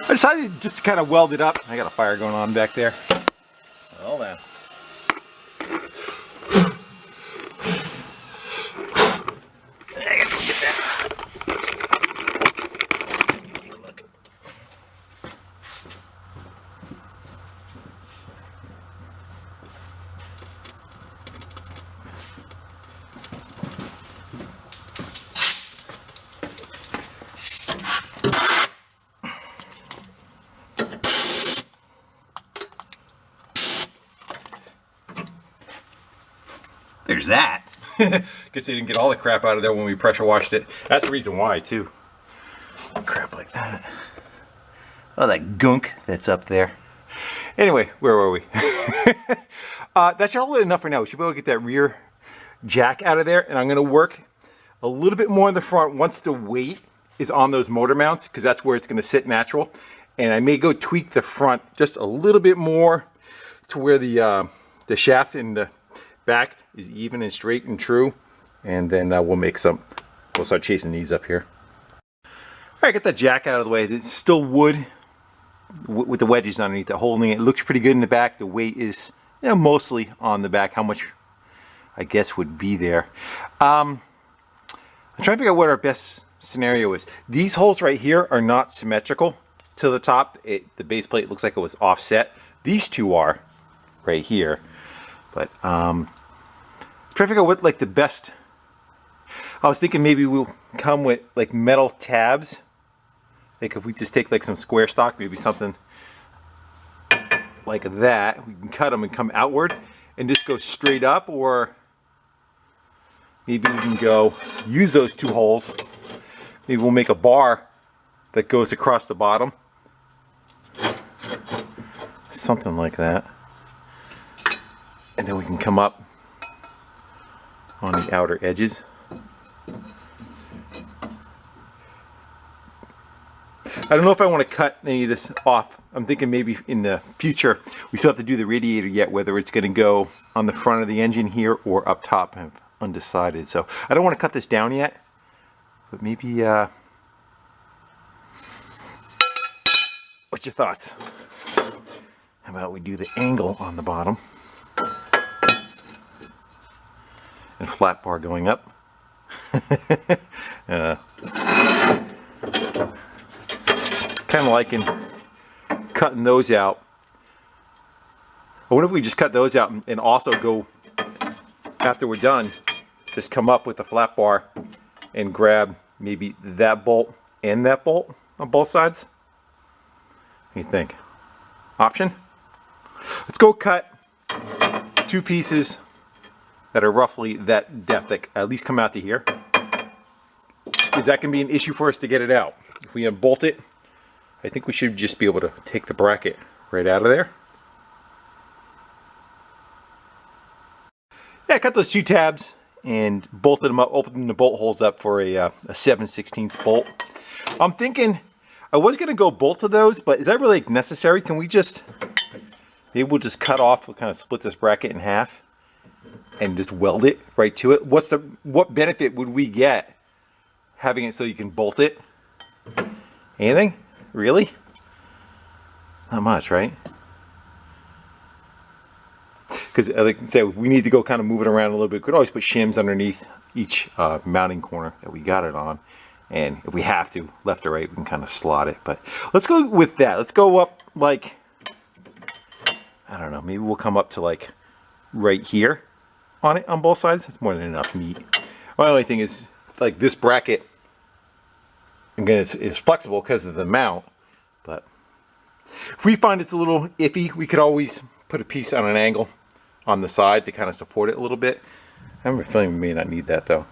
I decided just to kind of weld it up. I got a fire going on back there. Hold on. I gotta go get that. Take a look. There's that. Guess they didn't get all the crap out of there when we pressure washed it. That's the reason why, too. Crap like that. Oh, that gunk that's up there. Anyway, where were we? That's all enough for now. We should be able to get that rear jack out of there, and I'm going to work a little bit more in the front once the weight is on those motor mounts, because that's where it's going to sit natural. And I may go tweak the front just a little bit more to where the shaft in the back is even and straight and true. And then we'll start chasing these up here. All right, get that jack out of the way. It's still wood with the wedges underneath it holding it. It looks pretty good in the back. The weight is, you know, mostly on the back. How much, I guess, would be there. I'm trying to figure out what our best scenario is. These holes right here are not symmetrical to the top. The base plate looks like it was offset. These two are right here. But trying to figure out what like the best. I was thinking maybe we'll come with like metal tabs. Like if we just take like some square stock, maybe something like that. We can cut them and come outward and just go straight up, or maybe we can go use those two holes. Maybe we'll make a bar that goes across the bottom. Something like that. And then we can come up on the outer edges. I don't know if I want to cut any of this off. I'm thinking maybe in the future, we still have to do the radiator yet, whether it's going to go on the front of the engine here or up top. I'm undecided. So I don't want to cut this down yet, but maybe, what's your thoughts? How about we do the angle on the bottom and flat bar going up? Kind of liking cutting those out. I wonder if we just cut those out and also go, after we're done, just come up with the flat bar and grab maybe that bolt and that bolt on both sides. What do you think? Option? Let's go cut two pieces that are roughly that depth, that at least come out to here. Is that going to be an issue for us to get it out? If we unbolt it, I think we should just be able to take the bracket right out of there. Yeah, I cut those two tabs and bolted them up, opened the bolt holes up for a 7/16 bolt. I'm thinking I was going to go both of those, but is that really necessary? Can we just, maybe we'll just cut off, we'll kind of split this bracket in half and just weld it right to it. What benefit would we get having it so you can bolt it? Anything? Really? Not much, right? Because like I said, we need to go kind of move it around a little bit. We could always put shims underneath each mounting corner that we got it on. And if we have to, left or right, we can kind of slot it. But let's go with that. Let's go up like, I don't know, maybe we'll come up to like right here on it on both sides. That's more than enough meat. My only thing is, like, this bracket, again, it's flexible because of the mount, but if we find it's a little iffy, we could always put a piece on an angle on the side to kind of support it a little bit. I have a feeling we may not need that though.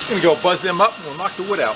Just gonna go buzz them up and we'll knock the wood out.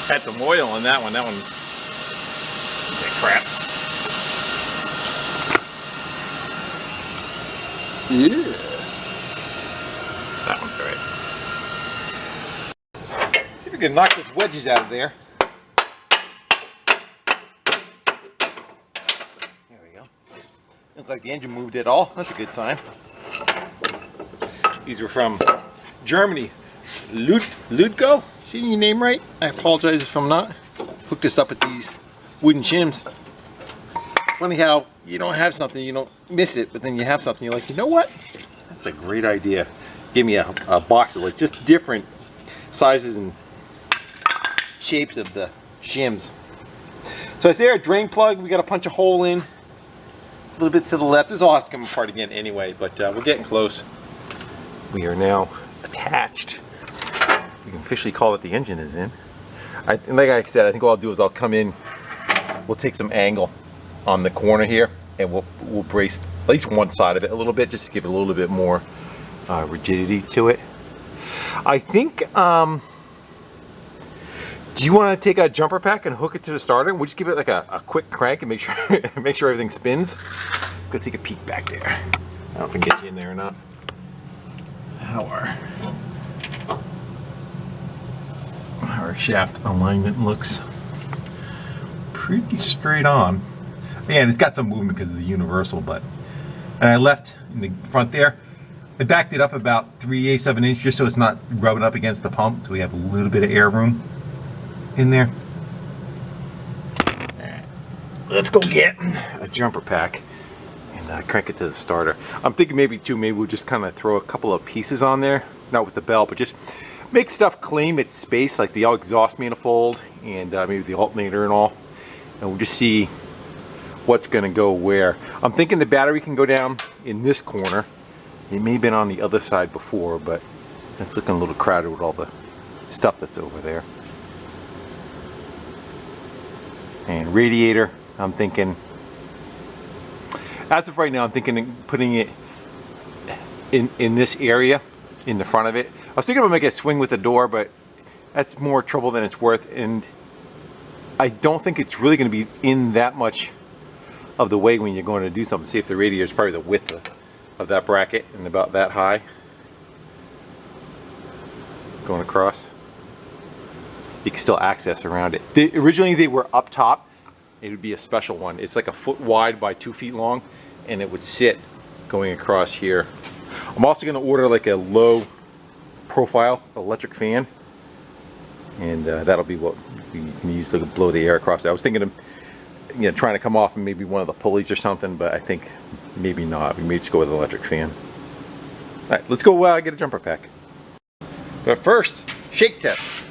Had some oil on that one. That one is crap. Yeah. That one's alright. See if we can knock those wedges out of there. There we go. Look like the engine moved at all. That's a good sign. These were from Germany. Ludgo? Seeing your name right? I apologize if I'm not. Hooked us up with these wooden shims. Funny how you don't have something, you don't miss it, but then you have something, you're like, you know what? That's a great idea. Give me a box of like just different sizes and shapes of the shims. So I see our drain plug, we got to punch a hole in. A little bit to the left. This all has to come apart again anyway, but we're getting close. We are now attached. You can officially call it the engine is in. Like I said, I think what I'll do is I'll come in, we'll take some angle on the corner here, and we'll brace at least one side of it a little bit, just to give it a little bit more rigidity to it. I think, do you want to take a jumper pack and hook it to the starter? We'll just give it like a quick crank and make sure make sure everything spins. Go take a peek back there. I don't know if I can get you in there or not. How our shaft alignment looks pretty straight on. Again, it's got some movement because of the universal, but and I left in the front there. I backed it up about 3/8 of an inch just so it's not rubbing up against the pump, so we have a little bit of air room in there. All right, let's go get a jumper pack and crank it to the starter. I'm thinking maybe we'll just kind of throw a couple of pieces on there, not with the belt, but just make stuff claim its space, like the exhaust manifold and maybe the alternator and all, and we'll just see what's going to go where. I'm thinking the battery can go down in this corner. It may have been on the other side before, but it's looking a little crowded with all the stuff that's over there. And radiator, I'm thinking, as of right now, I'm thinking of putting it in this area, in the front of it. I was thinking about making a swing with the door, but that's more trouble than it's worth, and I don't think it's really going to be in that much of the way when you're going to do something. See if the radiator is probably the width of that bracket and about that high going across. You can still access around it. Originally they were up top. It would be a special one. It's like 1 foot wide by 2 feet long, and it would sit going across here. I'm also going to order like a low profile electric fan, and that'll be what we can use to blow the air across. I was thinking of trying to come off and maybe one of the pulleys or something, but I think maybe not. We may just go with an electric fan. All right, let's go get a jumper pack. But first, shake test.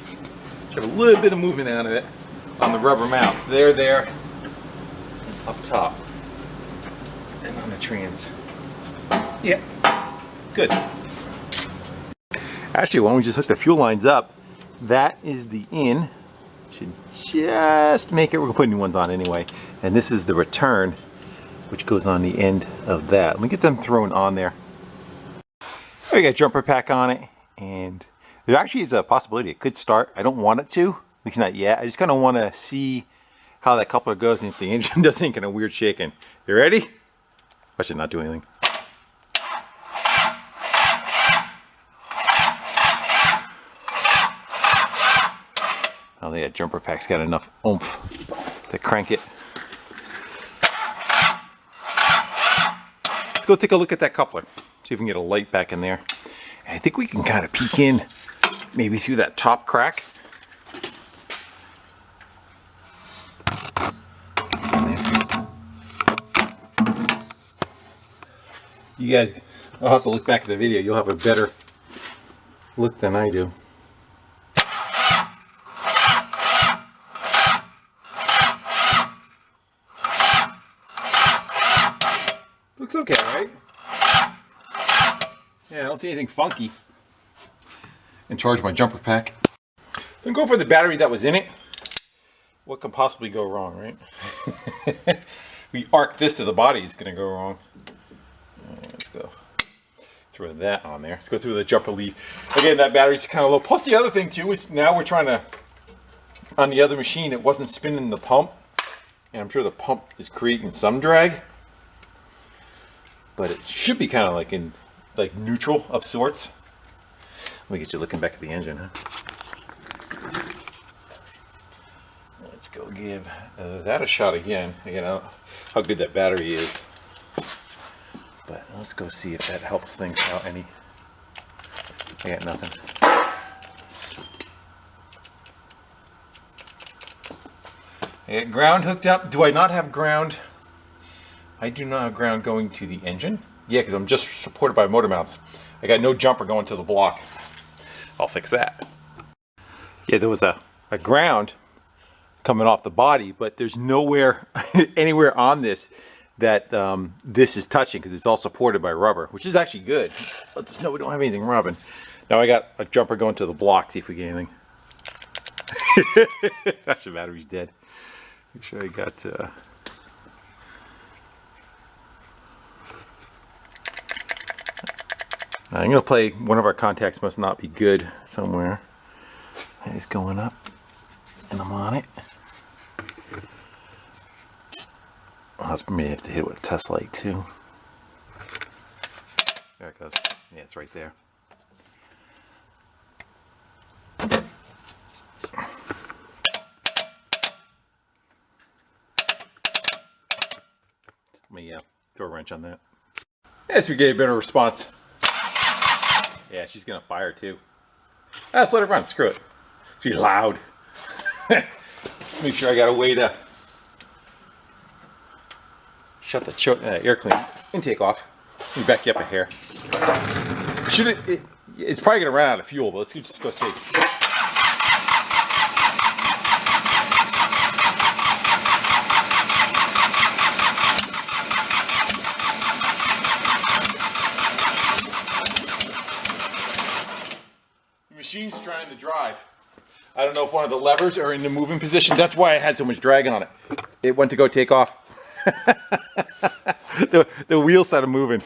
Should have a little bit of movement out of it on the rubber mounts. They're there up top and on the trans. Yeah, good. Actually, why don't we just hook the fuel lines up? That is the in. Should just make it. We're gonna put new ones on anyway, and this is the return, which goes on the end of that. Let me get them thrown on there. We got a jumper pack on it, and there actually is a possibility it could start. I don't want it to, at least not yet. I just kind of want to see how that coupler goes and if the engine does any kind of weird shaking. You ready? I should not do anything. Oh, that jumper pack's got enough oomph to crank it. Let's go take a look at that coupler. See if we can get a light back in there. And I think we can kind of peek in maybe through that top crack. You guys, I'll have to look back at the video. You'll have a better look than I do. Looks okay, right? Yeah, I don't see anything funky. And charge my jumper pack. So I'm going for the battery that was in it. What can possibly go wrong, right? We arc this to the body, it's going to go wrong. Let's go throw that on there. Let's go through the jumper lead. Again, that battery's kind of low. Plus the other thing too is now we're trying to on the other machine, it wasn't spinning the pump, and I'm sure the pump is creating some drag, but it should be kind of like in like neutral of sorts. Let me get you looking back at the engine, huh? Let's go give that a shot again. You know how good that battery is, but let's go see if that helps things out any. I got nothing. I got ground hooked up. Do I not have ground? I do not have ground going to the engine. Yeah, because I'm just supported by motor mounts. I got no jumper going to the block. I'll fix that. Yeah, there was a ground coming off the body, but there's nowhere, anywhere on this that this is touching, because it's all supported by rubber, which is actually good. Let us know we don't have anything rubbing. Now I got a jumper going to the block, see if we get anything. Gosh, the battery's dead. Make sure I got I'm gonna play one of our contacts must not be good somewhere. It's going up and I'm on it. I may have to hit it with a test light too. There it goes. Yeah, it's right there. Let me throw a wrench on that. Yes, we get a better response. Yeah, she's gonna fire too. Let's let it run. Screw it. It's be loud. Make sure I got a way to shut the air clean intake off. Let me back you up a hair. It's probably gonna run out of fuel, but let's just go see. Machine's trying to drive. I don't know if one of the levers are in the moving position. That's why I had so much drag on it. It went to go take off. the wheel started moving.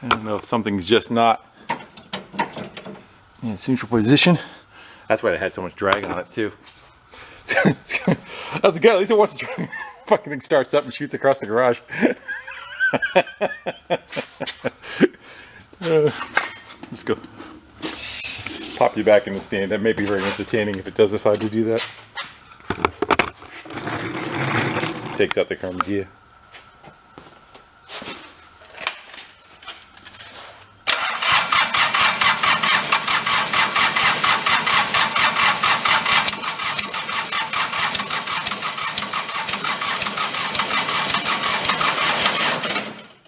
I don't know if something's just not in its neutral position. That's why it had so much drag on it too. That's the guy. At least it wants to try. Fucking thing starts up and shoots across the garage. Let's go. Pop you back in the stand. That may be very entertaining if it does decide to do that. Takes out the carbon gear.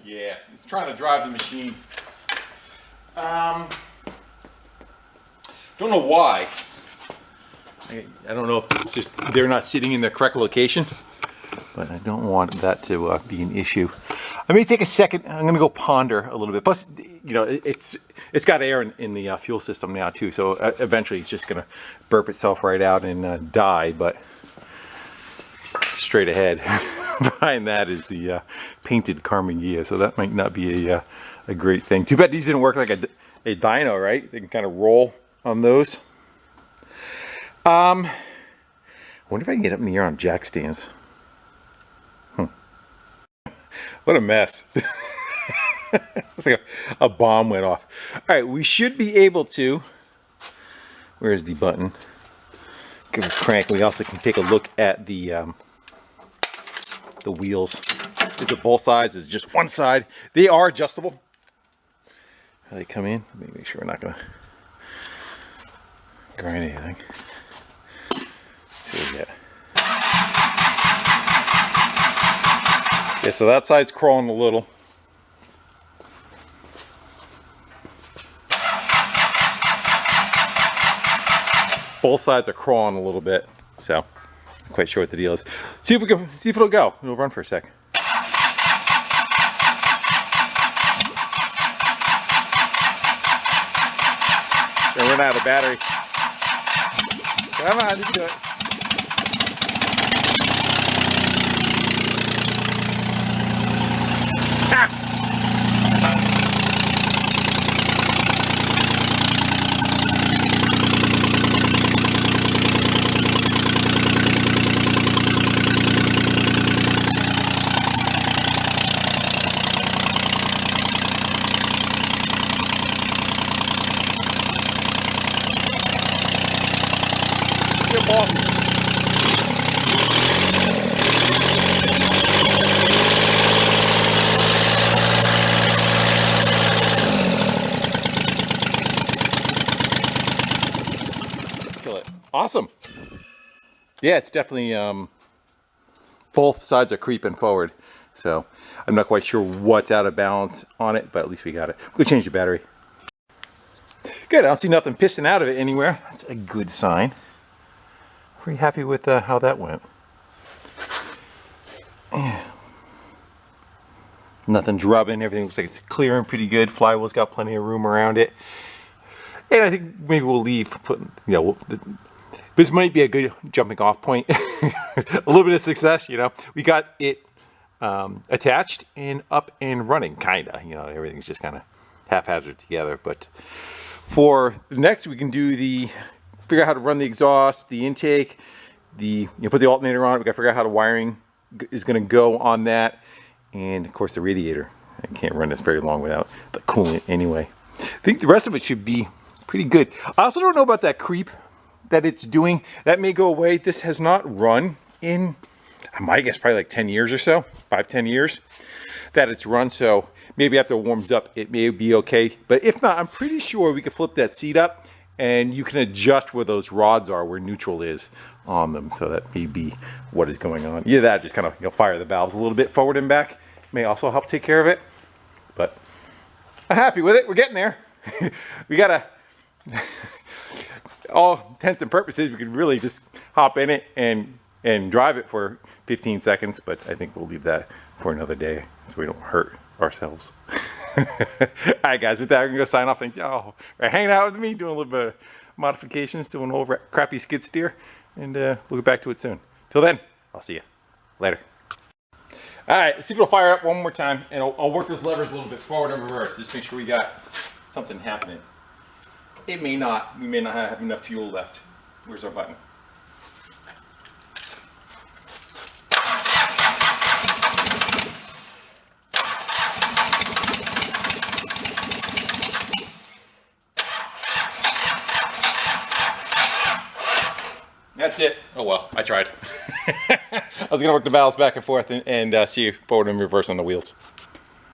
Yeah, it's trying to drive the machine. Don't know why. I don't know if it's just they're not sitting in the correct location, but I don't want that to be an issue. I may take a second. I'm going to go ponder a little bit. Plus, you know, it's got air in the fuel system now too, so eventually it's just going to burp itself right out and die. But straight ahead, behind that is the painted carbon gear, so that might not be a great thing. Too bad these didn't work like a dyno, right? They can kind of roll on those. I wonder if I can get up in the air on jack stands. What a mess. It's like a bomb went off. All right, we should be able to, where's the button? Give it a crank. We also can take a look at the wheels. Is it both sides? Is it just one side? They are adjustable. How they come in. Let me make sure we're not going to grind anything. Let's see what we get. Yeah, so that side's crawling a little. Both sides are crawling a little bit, so I'm not quite sure what the deal is. See if it'll go. It'll run for a sec. Gonna run out of battery. Come on, you can do it. Awesome. Yeah, it's definitely, both sides are creeping forward. So I'm not quite sure what's out of balance on it, but at least we got it. We'll change the battery. Good, I don't see nothing pissing out of it anywhere. That's a good sign. Pretty happy with how that went. Yeah. Nothing's rubbing, everything looks like it's clearing pretty good. Flywheel's got plenty of room around it. And I think maybe we'll leave, this might be a good jumping off point. A little bit of success, We got it attached and up and running, kinda. Everything's just kind of haphazard together. But for the next, we can do figure out how to run the exhaust, the intake, put the alternator on it. We got to figure out how the wiring is going to go on that, and of course the radiator. I can't run this very long without the coolant anyway. I think the rest of it should be pretty good. I also don't know about that creep that it's doing. That may go away. This has not run in, I guess, probably like 10 years or so, 5-10 years that it's run. So maybe after it warms up, it may be okay. But if not, I'm pretty sure we can flip that seat up and you can adjust where those rods are, where neutral is on them. So that may be what is going on. Either that, just kind of fire the valves a little bit forward and back. May also help take care of it. But I'm happy with it. We're getting there. We gotta, all intents and purposes, we could really just hop in it and drive it for 15 seconds. But I think we'll leave that for another day so we don't hurt ourselves. All right, guys, with that, we're gonna go sign off. Thank y'all for hanging out with me, doing a little bit of modifications to an old crappy skid steer, and we'll get back to it soon. Till then, I'll see you later. All right, let's see if it'll fire up one more time, and I'll work those levers a little bit forward and reverse, just make sure we got something happening. It may not. We may not have enough fuel left. Where's our button? That's it. Oh well, I tried. I was gonna work the valves back and forth and see you forward and reverse on the wheels.